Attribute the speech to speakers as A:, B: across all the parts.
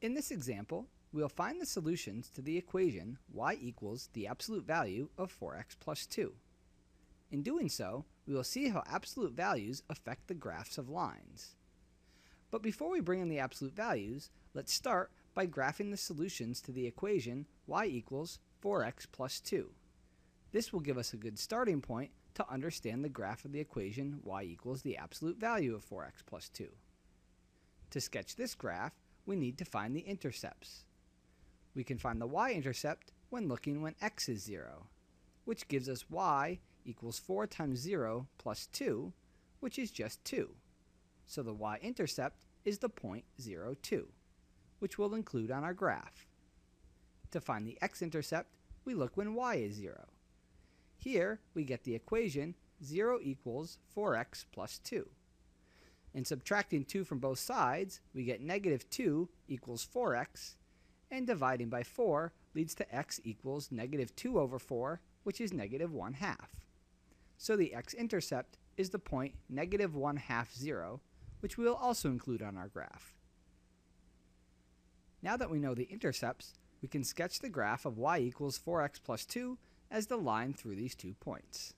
A: In this example, we will find the solutions to the equation y equals the absolute value of 4x plus 2. In doing so, we will see how absolute values affect the graphs of lines. But before we bring in the absolute values, let's start by graphing the solutions to the equation y equals 4x plus 2. This will give us a good starting point to understand the graph of the equation y equals the absolute value of 4x plus 2. To sketch this graph, we need to find the intercepts. We can find the y-intercept when looking when x is 0, which gives us y equals 4 times 0 plus 2, which is just 2. So the y-intercept is the point 0, 2, which we'll include on our graph. To find the x-intercept, we look when y is 0. Here, we get the equation 0 equals 4x plus 2. In subtracting 2 from both sides, we get negative 2 equals 4x, and dividing by 4 leads to x equals negative 2 over 4, which is negative 1/2. So the x-intercept is the point negative 1/2, 0, which we will also include on our graph. Now that we know the intercepts, we can sketch the graph of y equals 4x plus 2 as the line through these 2 points.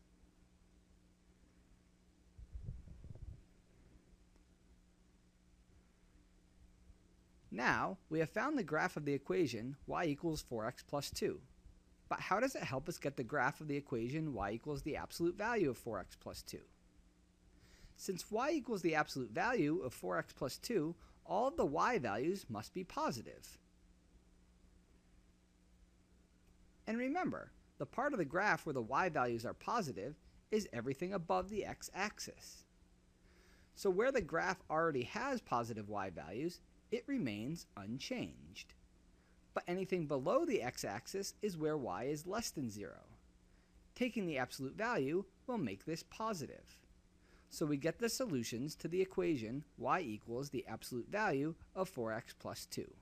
A: Now, we have found the graph of the equation y equals 4x plus 2. But how does it help us get the graph of the equation y equals the absolute value of 4x plus 2? Since y equals the absolute value of 4x plus 2, all of the y values must be positive. And remember, the part of the graph where the y values are positive is everything above the x-axis. So where the graph already has positive y values, it remains unchanged. But anything below the x-axis is where y is less than 0. Taking the absolute value will make this positive. So we get the solutions to the equation y equals the absolute value of 4x plus 2.